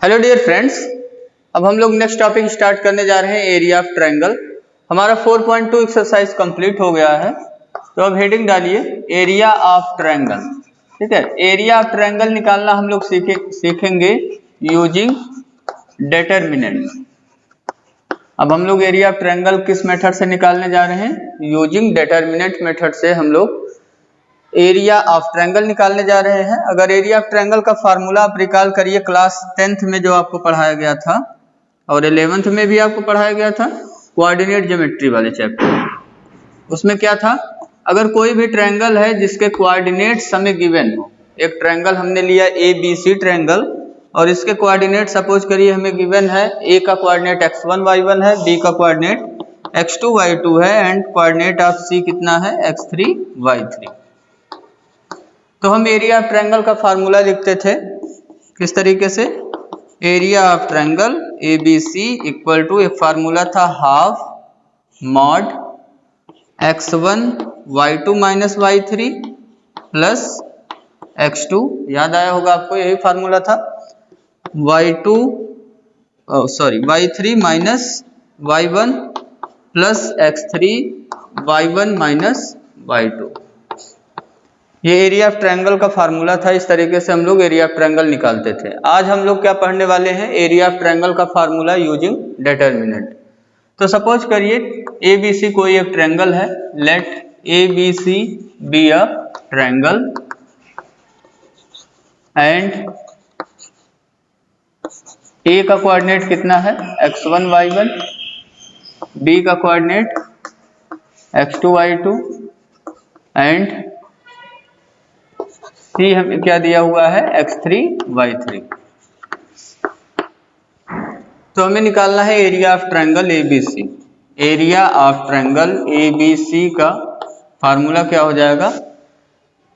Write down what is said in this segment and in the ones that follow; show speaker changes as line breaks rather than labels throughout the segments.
Hello dear friends, अब हम लोग नेक्स्ट टॉपिक स्टार्ट करने जा रहे हैं एरिया ऑफ ट्रायंगल। हमारा 4.2 एक्सरसाइज कंप्लीट हो गया है, तो अब हेडिंग डालिए एरिया ऑफ ट्रायंगल। ठीक है, एरिया ऑफ ट्रायंगल निकालना हम लोग सीखेंगे यूजिंग डिटरमिनेंट। अब हम लोग एरिया ऑफ ट्रायंगल किस मेथड से निकालने जा रहे हैं? यूजिंग डिटरमिनेंट मेथड से हम लोग एरिया ऑफ ट्रायंगल निकालने जा रहे हैं। अगर एरिया ऑफ ट्रायंगल का फार्मूला आप रिकॉल करिए क्लास 10th में जो आपको पढ़ाया गया था और 11th में भी आपको पढ़ाया गया था, कोऑर्डिनेट ज्योमेट्री वाले चैप्टर। उसमें क्या था? अगर कोई भी ट्रायंगल है जिसके कोऑर्डिनेट्स हमें गिवन हो, एक ट्रायंगल हमने लिया ABC ट्रायंगल और इसके कोऑर्डिनेट सपोज करिए हमें गिवन है, A का कोऑर्डिनेट x1 y1 है, B का कोऑर्डिनेट x2 y2 है एंड कोऑर्डिनेट ऑफ C कितना है? x3 y3। तो हम एरिया ऑफ ट्रायंगल का फार्मूला लिखते थे किस तरीके से? Area of triangle ABC equal to, एक फार्मूला था half mod x1 y2 minus y3 plus x2, याद आया होगा आपको, यही फार्मूला था y3 minus y1 plus x3 y1 minus y2। ये एरिया ऑफ ट्रायंगल का फार्मूला था। इस तरीके से हम लोग एरिया ऑफ ट्रायंगल निकालते थे। आज हम लोग क्या पढ़ने वाले हैं? एरिया ऑफ ट्रायंगल का फार्मूला यूजिंग डिटरमिनेंट। तो सपोज करिए ABC कोई एक ट्रायंगल है, let ABC be a triangle and A का कोऑर्डिनेट कितना है? x1 y1, B का coordinate x2 y2 and C हमें क्या दिया हुआ है? x3 y3। तो हमें निकालना है area of triangle ABC। Area of triangle ABC का फार्मूला क्या हो जाएगा?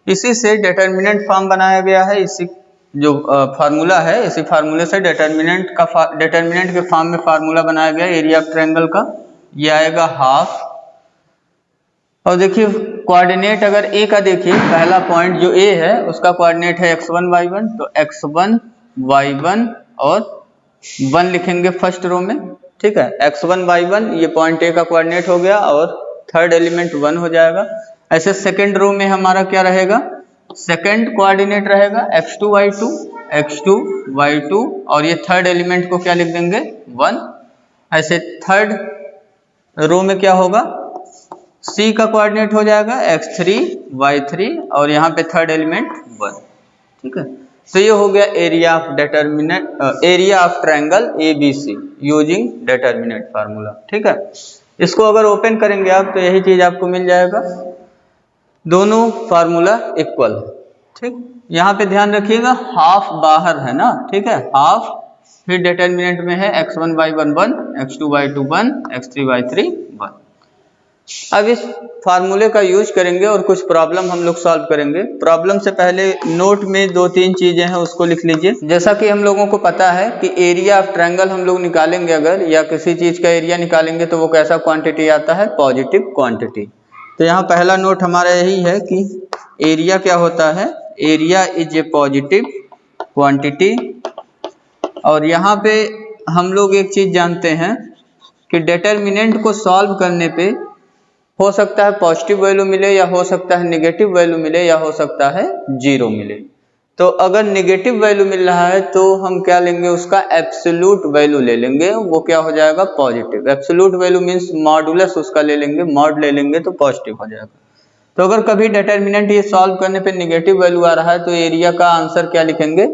इसी से डिटरमिनेंट फॉर्म बनाया गया है। इसी जो फार्मूला है, इसी फार्मूले से डिटरमिनेंट के फॉर्म में फार्मूला बनाया गया एरिया ऑफ ट्रायंगल का। ये आएगा हाफ, और देखिए कोऑर्डिनेट अगर A का देखिए, पहला पॉइंट जो A है उसका कोऑर्डिनेट है x1 y1, तो x1 y1 और 1 लिखेंगे फर्स्ट रो में। ठीक है, x1 y1 ये पॉइंट A का कोऑर्डिनेट हो गया और थर्ड एलिमेंट 1 हो जाएगा। ऐसे सेकंड रो में हमारा क्या रहेगा? सेकंड कोऑर्डिनेट रहेगा x2 y2 और ये थर्ड एलिमेंट को क्या लिख देंगे? 1। ऐसे थर्ड रो में क्या होगा? C का कोऑर्डिनेट हो जाएगा x3 y3 और यहाँ पे थर्ड एलिमेंट 1। ठीक है, तो ये हो गया area of triangle ABC using determinant formula. ठीक है, इसको अगर ओपन करेंगे आप तो यही चीज आपको मिल जाएगा, दोनों फार्मूला इक्वल है। ठीक, यहाँ पे ध्यान रखिएगा हाफ बाहर है ना। ठीक है, हाफ, फिर डिटरमिनेंट में है x1 y1 1, x2 y2 1, x3 y3 1। अब इस फार्मूले का यूज करेंगे और कुछ प्रॉब्लम हम लोग सॉल्व करेंगे। प्रॉब्लम से पहले नोट में 2-3 चीजें हैं उसको लिख लीजिए। जैसा कि हम लोगों को पता है कि एरिया ऑफ ट्रायंगल हम लोग निकालेंगे अगर, या किसी चीज का एरिया निकालेंगे तो वो कैसा क्वांटिटी आता है? Positive quantity. तो यहाँ पहला नोट हमारा यही है कि एरिया क्या होता है? Area is a positive quantity. और यहाँ पे हम लोग एक चीज जानते हैं कि डिटरमिनेंट को सॉल्व करने पे हो सकता है पॉजिटिव वैल्यू मिले, या हो सकता है नेगेटिव वैल्यू मिले, या हो सकता है 0 मिले। तो अगर नेगेटिव वैल्यू मिल रहा है तो हम क्या लेंगे? उसका एब्सोल्यूट वैल्यू ले लेंगे, वो क्या हो जाएगा? Positive. Absolute value means modulus उसका ले लेंगे, मॉड ले लेंगे तो पॉजिटिव हो जाएगा। तो अगर कभी डिटरमिनेंट ये सॉल्व करने पे नेगेटिव वैल्यू आ रहा है तो एरिया का आंसर क्या लिखेंगे?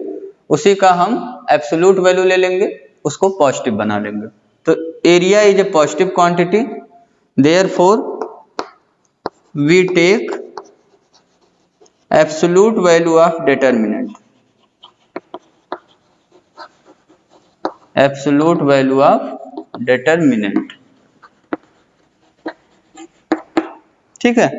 उसी का हम एब्सोल्यूट वैल्यू ले लेंगे, उसको पॉजिटिव बना लेंगे। तो area is a positive quantity, therefore we take absolute value of determinant, absolute value of determinant। ठीक है,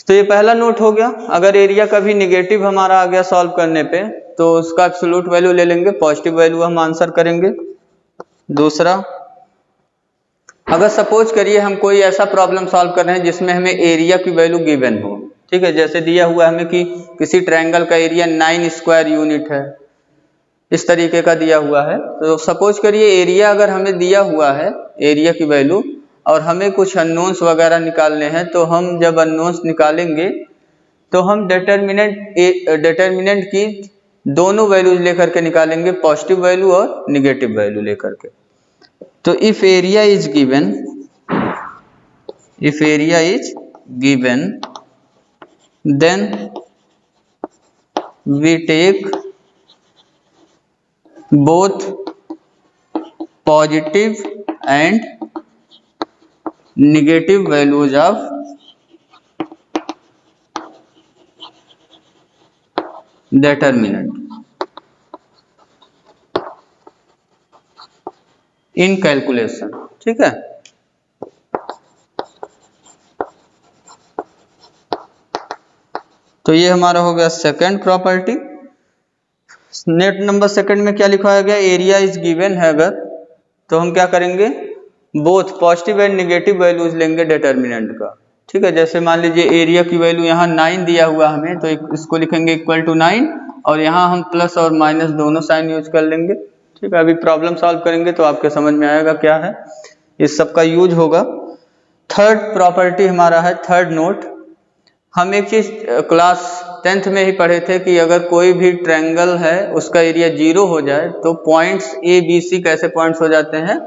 तो ये पहला नोट हो गया। अगर एरिया कभी नेगेटिव हमारा आ गया सॉल्व करने पे तो उसका एब्सोल्यूट वैल्यू ले लेंगे, पॉजिटिव वैल्यू हम आंसर करेंगे। दूसरा, अगर सपोज करिए हम कोई ऐसा प्रॉब्लम सॉल्व कर रहे हैं जिसमें हमें एरिया की वैल्यू गिवन हो। ठीक है, जैसे दिया हुआ है हमें कि किसी ट्रायंगल का एरिया 9 स्क्वायर यूनिट है, इस तरीके का दिया हुआ है। तो सपोज करिए एरिया अगर हमें दिया हुआ है, एरिया की वैल्यू, और हमें कुछ अननोन्स वगैरह निकालने हैं, तो हम जब अननोन्स निकालेंगे तो हम डिटर्मिनेंट की दोनों वैल्यूज लेकर के निकालेंगे, पॉजिटिव वैल्यू और निगेटिव वैल्यू लेकर के। तो if area is given then we take both positive and negative values of determinant in calculation। ठीक है, तो ये हमारा हो गया second property. Net number second में क्या लिखा गया, एरिया इज गिवन है अगर, तो हम क्या करेंगे, both positive and negative values लेंगे डिटर्मिनेंट का। ठीक है, जैसे मान लीजिए एरिया की वैल्यू यहाँ 9 दिया हुआ हमें, तो इसको लिखेंगे इक्वल टू 9, और यहाँ हम प्लस और माइनस दोनों साइन यूज कर लेंगे। ठीक है, अभी प्रॉब्लम सॉल्व करेंगे तो आपके समझ में आएगा क्या है, इस सब का यूज होगा। थर्ड प्रॉपर्टी हमारा है, थर्ड नोट, हम एक चीज क्लास 10th में ही पढ़े थे कि अगर कोई भी ट्रायंगल है उसका एरिया 0 हो जाए तो पॉइंट्स ए बी सी कैसे पॉइंट्स हो जाते हैं,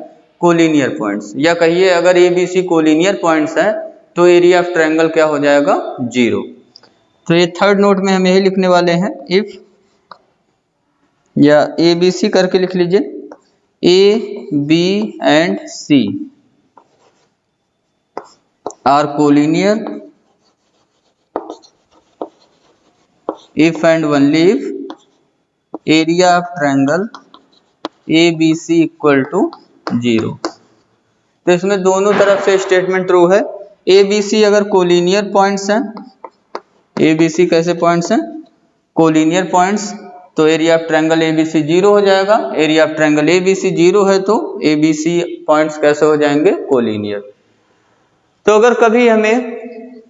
कोलिनियर पॉइंट्स, या कहिए अगर A B C collinear points हैं तो एरिया ऑफ ट्रायंगल क्या हो जाएगा, 0। तो ये थर्ड नोट में हम यही लिखने वाले हैं, इफ, या ए बी सी करके लिख लीजिए, A B and C are collinear if and only if area of triangle ABC equal to 0। तो इसमें दोनों तरफ से स्टेटमेंट ट्रू है। ABC अगर कोलिनियर पॉइंट्स हैं, ABC कैसे पॉइंट्स हैं, कोलिनियर पॉइंट्स, तो एरिया ऑफ ट्रायंगल ABC 0 हो जाएगा। एरिया ऑफ ट्रायंगल ABC 0 है तो ABC पॉइंट्स कैसे हो जाएंगे, कोलिनियर। तो अगर कभी हमें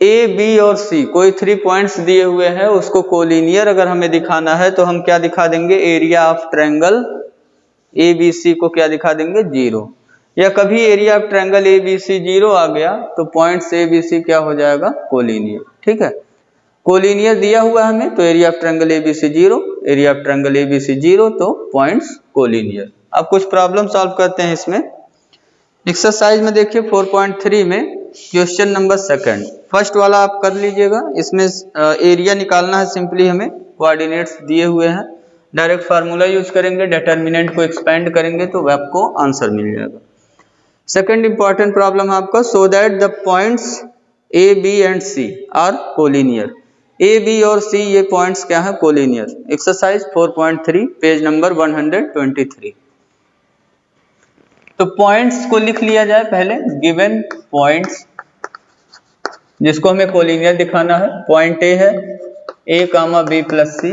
ए बी और सी कोई 3 पॉइंट्स दिए हुए हैं, उसको कोलिनियर अगर हमें दिखाना है तो हम क्या दिखा देंगे, area of triangle A B C को क्या दिखा देंगे, 0। या कभी area of triangle A B C 0 आ गया तो पॉइंट्स ए बी सी क्या हो जाएगा, कोलिनियर। ठीक है, कोलिनियर दिया हुआ है हमें, तो area of triangle A B C 0, area of triangle A B C 0, तो पॉइंट्स कोलिनियर। अब कुछ प्रॉब्लम सॉल्व करते हैं इसमें। एक्सरसाइज में देखिए 4.3 में क्वेश्चन नंबर सेकंड, फर्स्ट वाला आप कर लीजिएगा। इसमें एरिया निकालना है, सिंपली हमें कोऑर्डिनेट्स दिए हुए हैं, डायरेक्ट फार्मूला यूज करेंगे, डिटर्मिनेंट को एक्सपेंड करेंगे तो आपको आंसर मिल जाएगा। सेकंड इंपॉर्टेंट प्रॉब्लम आपका, so that the points A B and C are collinear. A B और सी ये पॉइंट्स क्या है, कोलिनियर। Exercise 4.3 page number 123। तो पॉइंट्स को लिख लिया जाए पहले, गिवन पॉइंट्स जिसको हमें कोलिनियर दिखाना है। पॉइंट ए है A comma B plus C,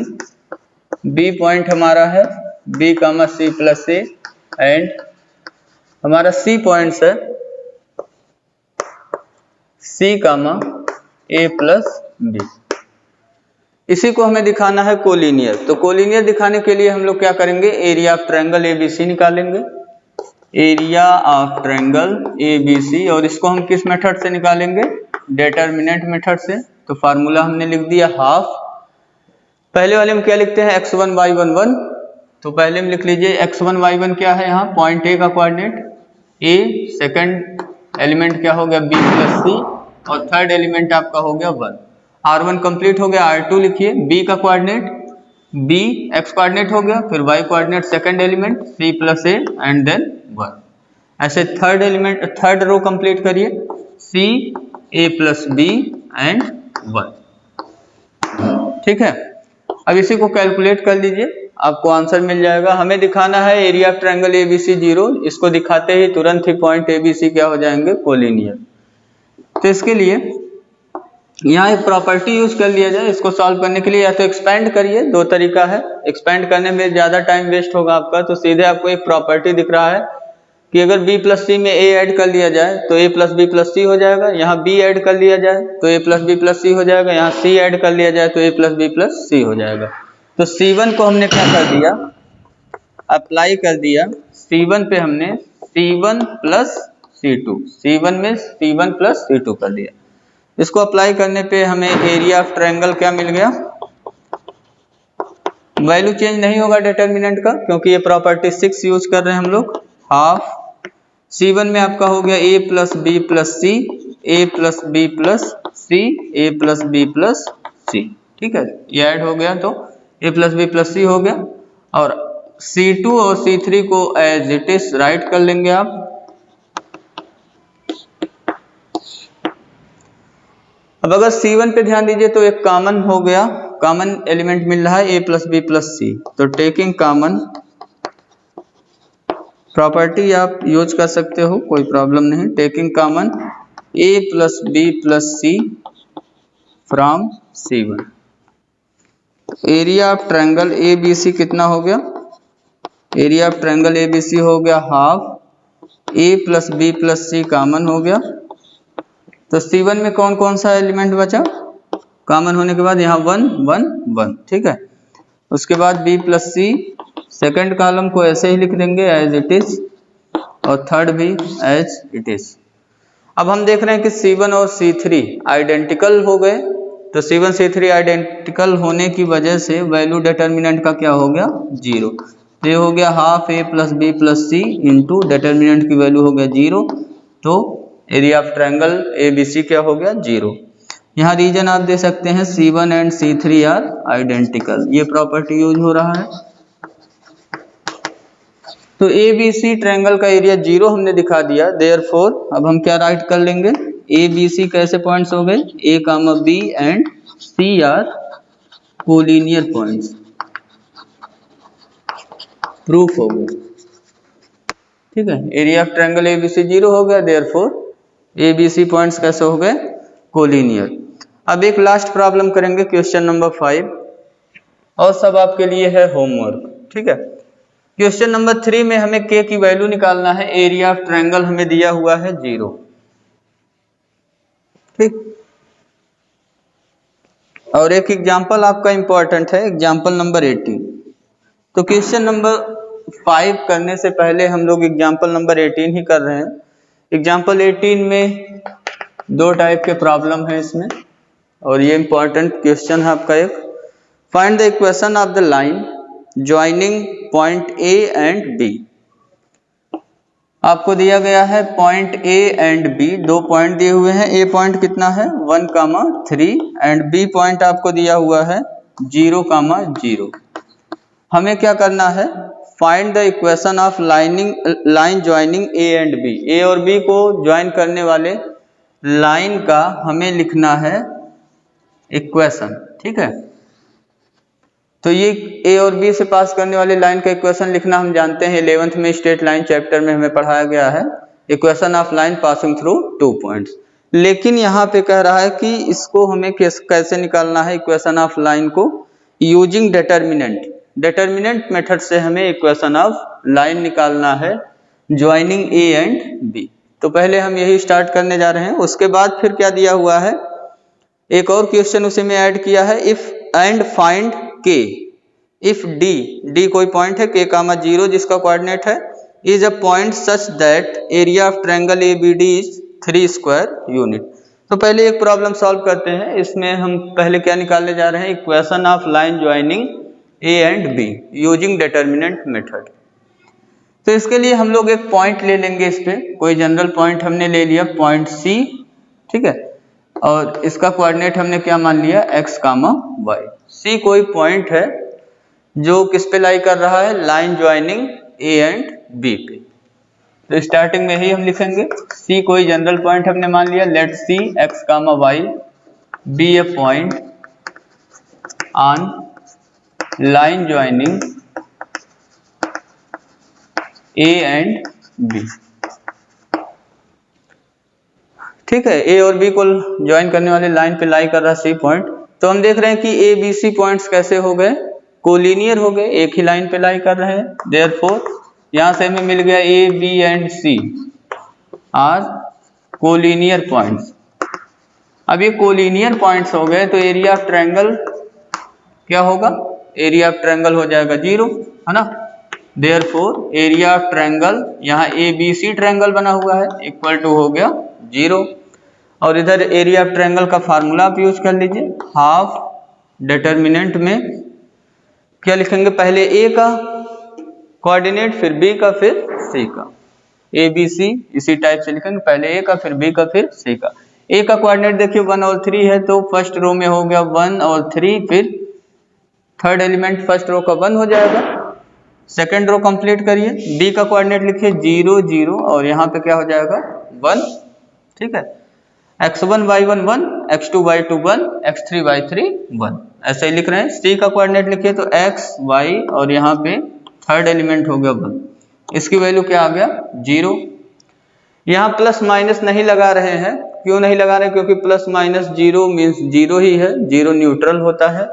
B point हमारा है B comma C plus A, and हमारा सी पॉइंट्स है सी कामा ए प्लस बी। इसी को हमें दिखाना है कोलिनियर। तो कोलिनियर दिखाने के लिए हम लोग क्या करेंगे, area of triangle A B C निकालेंगे, area of triangle A B C, और इसको हम किस मेथड से निकालेंगे, डिटर्मिनेंट मेथड से। तो फार्मूला हमने लिख दिया हाफ। पहले वाले में क्या लिखते हैं, x1 y1 1, तो पहले में लिख लीजिए x1 y1 क्या है, यहाँ पॉइंट ए का कोऑर्डिनेट ए, सेकंड एलिमेंट क्या हो गया b प्लस सी, और थर्ड एलिमेंट आपका हो गया 1। r1 कंप्लीट हो गया, r2 लिखिए, b का कोऑर्डिनेट b, x कोऑर्डिनेट हो गया, फिर y coordinate second element c plus A and then 1। ऐसे third element, third row complete करिए, c a plus B and 1। ठीक है, अब इसी को कैलकुलेट कर लीजिए, आपको आंसर मिल जाएगा। हमें दिखाना है area of triangle A B C 0, इसको दिखाते ही तुरंत ही पॉइंट ए बी सी क्या हो जाएंगे, कोलिनियर। तो इसके लिए यहाँ एक प्रॉपर्टी यूज कर लिया जाए। इसको सॉल्व करने के लिए या तो एक्सपेंड करिए, दो तरीका है। एक्सपेंड करने में ज्यादा टाइम वेस्ट होगा आपका, तो सीधे आपको एक प्रॉपर्टी दिख रहा है कि अगर b प्लस सी में a ऐड कर लिया जाए तो a plus B plus C हो जाएगा, यहाँ b ऐड कर लिया जाए तो a plus B plus C हो जाएगा, यहाँ c ऐड कर लिया जाए तो a plus B plus C हो जाएगा। तो c1 को हमने क्या कर दिया, अप्लाई कर दिया C1 पे हमने C1 प्लस C2, C1 में C1 प्लस C2 कर दिया। इसको अप्लाई करने पे हमें एरिया ऑफ ट्रायंगल क्या मिल गया, वैल्यू चेंज नहीं होगा डिटर्मिनेंट का, क्योंकि ये प्रॉपर्टी 6 यूज कर रहे हैं हम लोग। हाफ C1 में आपका हो गया A plus B plus C, A plus B plus C, A plus B plus C. ठीक है, ये ऐड हो गया तो A plus B plus C हो गया। और C2 और C3 को एज इट इज राइट कर लेंगे आप। अब अगर C1 पे ध्यान दीजिए तो एक कॉमन हो गया, कॉमन एलिमेंट मिल रहा है A plus B plus C, तो टेकिंग कॉमन प्रॉपर्टी आप यूज कर सकते हो, कोई प्रॉब्लम नहीं। Taking common A plus B plus C from C1, area of triangle ABC कितना हो गया, एरिया ऑफ ट्रायंगल ABC हो गया half A plus B plus C common हो गया। तो C1 में कौन कौन सा एलिमेंट बचा, कॉमन होने के बाद यहाँ 1 1 1, ठीक है। उसके बाद B प्लस सी, सेकेंड कॉलम को ऐसे ही लिख देंगे एज इट इज, और थर्ड भी एज इट इज। अब हम देख रहे हैं कि C1 और C3 आइडेंटिकल हो गए, तो C1 C3 आइडेंटिकल होने की वजह से वैल्यू डिटर्मिनेंट का क्या हो गया, 0। तो ये हो गया half A plus B plus C into determinant की वैल्यू हो गया 0, तो एरिया ऑफ ट्रायंगल ABC क्या हो गया, 0। यहाँ रीजन आप दे सकते हैं C1 and C3 are identical, ये प्रॉपर्टी यूज हो रहा है। तो ABC ट्रायंगल का एरिया 0 हमने दिखा दिया, देयरफॉर अब हम क्या राइट कर लेंगे, ABC कैसे पॉइंट्स हो गए, A, B and C are collinear points, proof हो गया। ठीक है, एरिया ऑफ ट्रायंगल ABC 0 हो गया, देयरफॉर ABC पॉइंट्स कैसे हो गए, कोलिनियर। अब एक लास्ट प्रॉब्लम करेंगे, क्वेश्चन नंबर 5, और सब आपके लिए है होमवर्क। ठीक है, क्वेश्चन नंबर 3 में हमें K की वैल्यू निकालना है, एरिया ऑफ ट्रायंगल हमें दिया हुआ है 0। ठीक, और एक एग्जांपल आपका इंपॉर्टेंट है, एग्जांपल नंबर 18। तो क्वेश्चन नंबर 5 करने से पहले हम लोग एग्जांपल नंबर 18 ही कर रहे हैं। एग्जांपल 18 में 2 टाइप के प्रॉब्लम है इसमें, और ये इंपॉर्टेंट क्वेश्चन है आपका एक। Find the equation of the line joining point A and B। आपको दिया गया है point A and B, 2 point दिए हुए हैं। A पॉइंट कितना है 1, 3 एंड B पॉइंट आपको दिया हुआ है 0, 0। हमें क्या करना है, find the equation of line joining A and B। A और B को ज्वाइन करने वाले लाइन का हमें लिखना है इक्वेशन। ठीक है, तो ये A और B से पास करने वाले लाइन का इक्वेशन लिखना हम जानते हैं, 11th में स्ट्रेट लाइन चैप्टर में हमें पढ़ाया गया है, equation of line passing through 2 points. लेकिन यहाँ पे कह रहा है कि इसको हमें कैसे निकालना है इक्वेशन ऑफ लाइन को, यूजिंग डिटर्मिनेंट। डिटर्मिनेंट मेथड से हमें इक्वेशन ऑफ लाइन निकालना है ज्वाइनिंग A एंड B। तो पहले हम यही स्टार्ट करने जा रहे हैं। उसके बाद फिर क्या दिया हुआ है, एक और क्वेश्चन उसी में ऐड किया है, if and find K if D कोई पॉइंट है K, 0 जिसका कोऑर्डिनेट है, is a point such that area of triangle ABD is 3 square unit. तो पहले एक प्रॉब्लम सॉल्व करते हैं। इसमें हम पहले क्या निकालने जा रहे हैं, equation of line joining A and B using determinant method. तो इसके लिए हम लोग एक पॉइंट ले लेंगे, इस पे कोई जनरल पॉइंट हमने ले लिया पॉइंट C। ठीक है, और इसका कोऑर्डिनेट हमने क्या मान लिया, x, y। C कोई पॉइंट है जो किस पे लाई कर रहा है, line joining A and B पे। तो स्टार्टिंग में ही हम लिखेंगे C कोई जनरल पॉइंट हमने मान लिया, let C x, y be a point on line joining A and B। ठीक है, A और B को ज्वाइन करने वाले लाइन पे लाई कर रहा है C पॉइंट। तो हम देख रहे हैं कि A B C पॉइंट्स कैसे हो गए, कोलिनियर हो गए, एक ही लाइन पे लाई कर रहे हैं। देयरफॉर यहां से हमें मिल गया A B and C are collinear points. अब ये कोलिनियर पॉइंट्स हो गए तो एरिया ऑफ ट्रायंगल क्या होगा, एरिया ऑफ ट्रायंगल हो जाएगा 0, है ना। देयरफॉर एरिया ऑफ ट्रायंगल, यहाँ ABC ट्रायंगल बना हुआ है, इक्वल टू हो गया 0। और इधर एरिया ऑफ ट्रायंगल का फार्मूला आप यूज कर लीजिए, हाफ डिटर्मिनेंट में क्या लिखेंगे, पहले A का कोऑर्डिनेट, फिर B का, फिर C का। ABC इसी टाइप से लिखेंगे, पहले A का, फिर B का, फिर C का। A का कोऑर्डिनेट देखिए 1 और 3 है, तो फर्स्ट रो में हो गया 1 और 3, फिर थर्ड एलिमेंट फर्स्ट रो का 1 हो जाएगा। सेकंड रो कंप्लीट करिए, B का कोऑर्डिनेट लिखिए 0 0 और यहाँ पे क्या हो जाएगा 1, ठीक है। x1 y1 1, x2 y2 1, x3 y3 1, ऐसे ही लिख रहे हैं। C का कोऑर्डिनेट लिखिए तो x y और यहाँ पे थर्ड एलिमेंट हो गया 1, इसकी वैल्यू क्या आ गया 0। यहाँ प्लस माइनस नहीं लगा रहे हैं, क्यों नहीं लगा रहे हैं, क्योंकि प्लस माइनस 0 मीन्स 0 ही है, 0 न्यूट्रल होता है।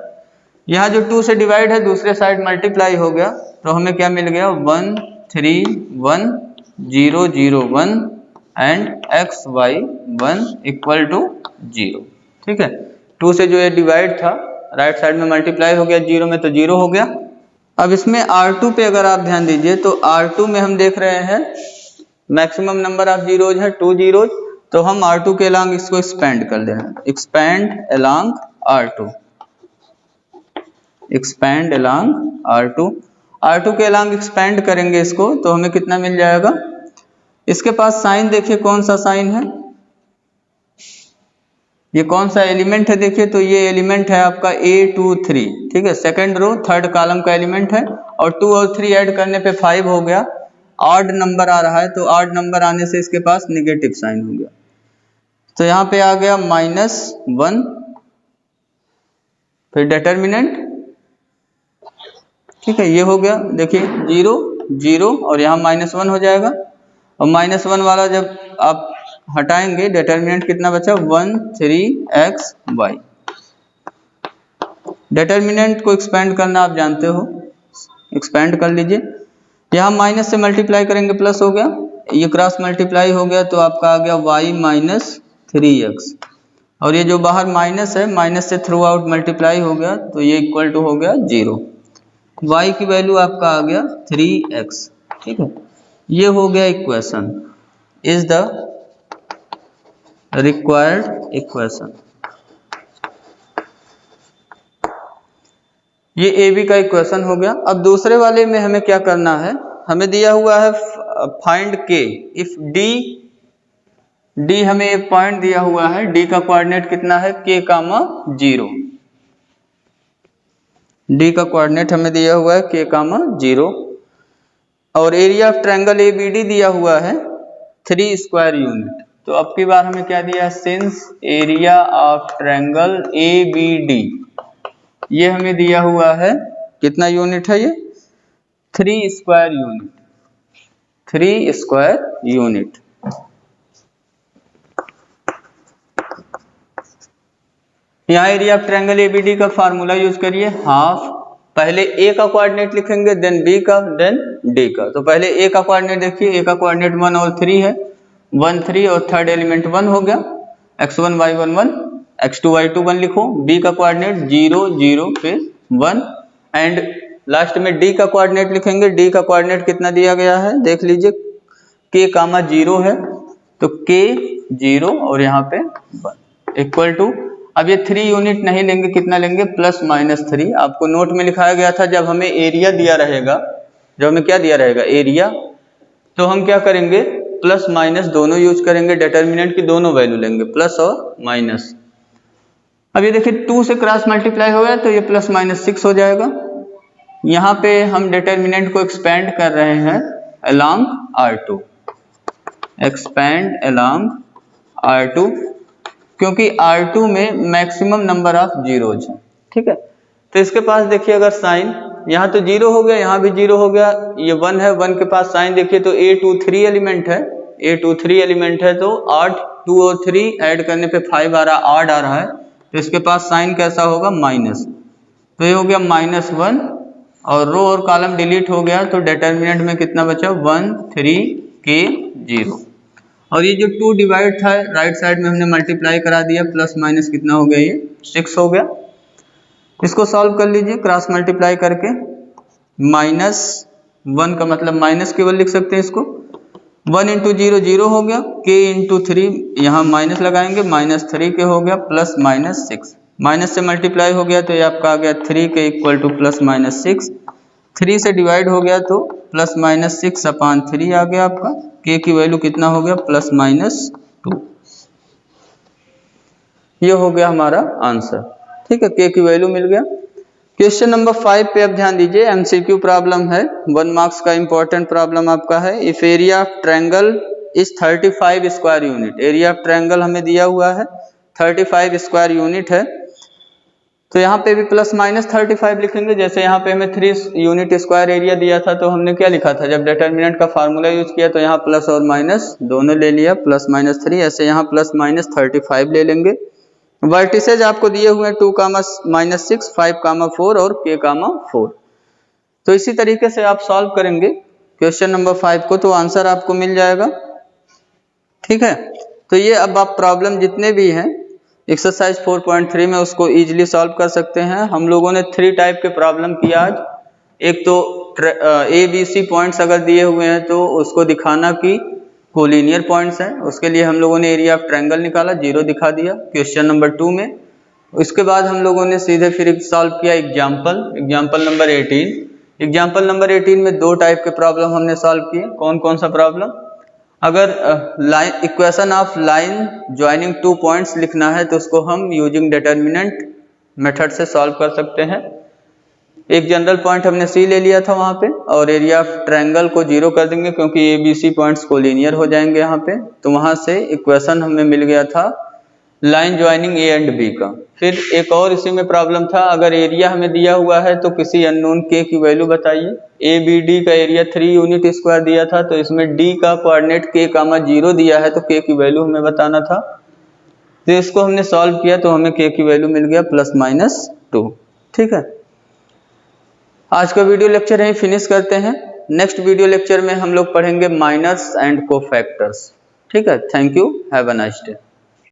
यहाँ जो 2 से डिवाइड है दूसरे साइड मल्टीप्लाई हो गया, तो हमें क्या मिल गया 1 3 1 0 0 1 and x y 1 equal to 0, ठीक है। 2 से जो ये डिवाइड था राइट साइड में मल्टीप्लाई हो गया 0 में, तो 0 हो गया। अब इसमें R2 पे अगर आप ध्यान दीजिए तो R2 में हम देख रहे हैं मैक्सिमम नंबर ऑफ जीरोज है 2 जीरोज, तो हम R2 के अलोंग इसको एक्सपेंड कर दे रहे हैं, expand along R2, expand along R2। R2 के अलोंग एक्सपेंड करेंगे इसको तो हमें कितना मिल जाएगा, इसके पास साइन देखिए कौन सा साइन है, ये कौन सा एलिमेंट है देखिए, तो ये एलिमेंट है आपका A23, ठीक है। सेकंड रो थर्ड कॉलम का एलिमेंट है, और 2 और 3 ऐड करने पे 5 हो गया। ऑड नंबर आ रहा है, तो ऑड नंबर आने से इसके पास निगेटिव साइन हो गया, तो यहाँ पे आ गया -1, फिर डिटर्मिनेंट, ठीक है, ये हो गया देखिए 0 0 और यहाँ -1 हो जाएगा, और -1 वाला जब आप हटाएंगे डिटर्मिनेंट कितना बचा 1 3x y। डिटर्मिनेंट को एक्सपेंड करना आप जानते हो, एक्सपेंड कर लीजिए। यहाँ माइनस से मल्टीप्लाई करेंगे प्लस हो गया, ये क्रॉस मल्टीप्लाई हो गया तो आपका आ गया y -3x, और ये जो बाहर माइनस है माइनस से थ्रू आउट मल्टीप्लाई हो गया तो ये इक्वल टू हो गया 0। y की वैल्यू आपका आ गया 3x, ठीक है। ये हो गया equation, is the required equation. ये AB का इक्वेशन हो गया। अब दूसरे वाले में हमें क्या करना है, हमें दिया हुआ है फाइंड K इफ D हमें एक पॉइंट दिया हुआ है, D का कोऑर्डिनेट कितना है K, 0। D का कोऑर्डिनेट हमें दिया हुआ है K, 0, और एरिया ऑफ ट्रायंगल ABD दिया हुआ है 3 स्क्वायर यूनिट। तो अब की बार हमें क्या दिया है, since area of triangle ABD, ये हमें दिया हुआ है कितना यूनिट है, ये 3 स्क्वायर यूनिट, 3 स्क्वायर यूनिट। यहाँ एरिया ऑफ ट्रायंगल ABD का फार्मूला यूज करिए, हाफ, पहले A का कोऑर्डिनेट लिखेंगे देन B का देन D का। तो पहले A का कोऑर्डिनेट देखिए, A का कोऑर्डिनेट 1 और 3 है, 1 3 और थर्ड एलिमेंट 1 हो गया, x1 y1 1, x2 y2 1 लिखो। B का कोऑर्डिनेट 0 0 फिर 1, एंड लास्ट में D का कोऑर्डिनेट लिखेंगे। D का कोऑर्डिनेट कितना दिया गया है देख लीजिए, K, 0 है, तो K 0 और यहाँ पे 1 इक्वल टू, अब ये 3 यूनिट नहीं लेंगे, कितना लेंगे +-3। आपको नोट में लिखाया गया था जब हमें एरिया दिया रहेगा, जब हमें क्या दिया रहेगा एरिया, तो हम क्या करेंगे प्लस माइनस दोनों यूज करेंगे, डिटर्मिनेंट की दोनों वैल्यू लेंगे, प्लस और माइनस। अब ये देखिए 2 से क्रॉस मल्टीप्लाई हो गया तो ये +-6 हो जाएगा। यहाँ पे हम डिटर्मिनेंट को एक्सपेंड कर रहे हैं along R2, expand along R2, क्योंकि R2 में मैक्सिमम नंबर ऑफ जीरोज है, ठीक है। तो इसके पास देखिए अगर साइन, यहाँ तो 0 हो गया, यहाँ भी 0 हो गया, ये 1 है, 1 के पास साइन देखिए तो A23 एलिमेंट है, A23 एलिमेंट है, तो 8 2 और 3 ऐड करने पे 5 आ रहा, ऑड आ रहा है, तो इसके पास साइन कैसा होगा माइनस, तो ये हो गया -1, और रो और कॉलम डिलीट हो गया, तो डिटर्मिनेंट में कितना बचा 1 3 K 0, और ये जो 2 डिवाइड था राइट साइड में हमने मल्टीप्लाई करा दिया, प्लस माइनस कितना हो गया ये 6 हो गया। इसको सॉल्व कर लीजिए क्रॉस मल्टीप्लाई करके, 1 का मतलब माइनस केवल लिख सकते हैं इसको। 1 इंटू 0 0 हो गया, k इंटू 3 यहाँ माइनस लगाएंगे, -3 के हो गया प्लस -6, माइनस से मल्टीप्लाई हो गया तो ये आपका आ गया 3 के इक्वल टू प्लस -6, 3 से डिवाइड हो गया तो प्लस -6/3 आ गया आपका। k की वैल्यू कितना हो गया +-2, ये हो गया हमारा आंसर। ठीक है, k की वैल्यू मिल गया। क्वेश्चन नंबर 5 पे अब ध्यान दीजिए, एमसीक्यू प्रॉब्लम है, 1 मार्क्स का इंपॉर्टेंट प्रॉब्लम आपका है। If area of triangle is 35 square unit, area of triangle हमें दिया हुआ है 35 स्क्वायर यूनिट है, तो यहाँ पे भी ±35 लिखेंगे। जैसे यहाँ पे हमें 3 यूनिट स्क्वायर एरिया दिया था तो हमने क्या लिखा था, जब डिटर्मिनेंट का फार्मूला यूज किया तो यहाँ प्लस और माइनस दोनों ले लिया, +-3, ऐसे यहाँ +-35 ले लेंगे। वर्टिसेज आपको दिए हुए हैं 2, -6, 5, 4 और k, 4। तो इसी तरीके से आप सॉल्व करेंगे क्वेश्चन नंबर 5 को, तो आंसर आपको मिल जाएगा। ठीक है, तो ये अब आप प्रॉब्लम जितने भी हैं एक्सरसाइज 4.3 में उसको इजीली सॉल्व कर सकते हैं। हम लोगों ने 3 टाइप के प्रॉब्लम किया आज। एक तो ABC पॉइंट्स अगर दिए हुए हैं तो उसको दिखाना कि कोलिनियर पॉइंट्स हैं, उसके लिए हम लोगों ने एरिया ऑफ ट्रायंगल निकाला, 0 दिखा दिया क्वेश्चन नंबर 2 में। उसके बाद हम लोगों ने सीधे फिर सॉल्व किया एग्जाम्पल नंबर 18। एग्जाम्पल नंबर 18 में 2 टाइप के प्रॉब्लम हमने सॉल्व किए। कौन कौन सा प्रॉब्लम, अगर line equation of line joining 2 points लिखना है तो उसको हम यूजिंग डिटर्मिनेंट मेथड से सॉल्व कर सकते हैं। एक जनरल पॉइंट हमने C ले लिया था वहाँ पे, और एरिया ऑफ ट्रायंगल को 0 कर देंगे क्योंकि ABC पॉइंट्स कोलिनियर हो जाएंगे यहाँ पे। तो वहाँ से इक्वेशन हमें मिल गया था line joining A and B का। फिर एक और इसी में प्रॉब्लम था, अगर एरिया हमें दिया हुआ है तो किसी अननोन k की वैल्यू बताइए। ABD का एरिया 3 यूनिट स्क्वायर दिया था, तो इसमें D का कोऑर्डिनेट k, 0 दिया है, तो k की वैल्यू हमें बताना था। तो इसको हमने सॉल्व किया तो हमें k की वैल्यू मिल गया +-2। ठीक है, आज का वीडियो लेक्चर यहीं फिनिश करते हैं। नेक्स्ट वीडियो लेक्चर में हम लोग पढ़ेंगे माइनर्स एंड कोफैक्टर्स। ठीक है, thank you, have a nice day.